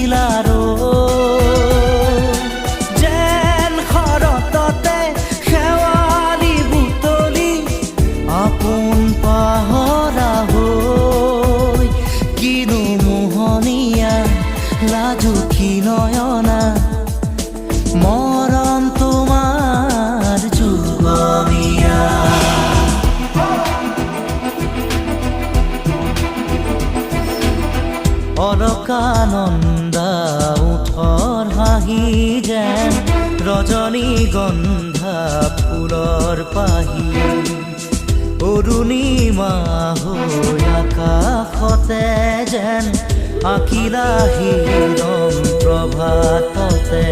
দিলাৰো যেন শৰততে শেৱালি বুটলি আপোন পাহৰা হৈ কিনো মোহনীয়া লাজুকী নয়না মৰম তোমাৰ যুগমীয়া অলকানন্দা ওঠৰ হাঁহি যেন ৰজনীগন্ধা ফুলৰ পাহি অৰুণিমা হৈ আকাশতে যেন আঁকিলা হিৰণ প্ৰভাততে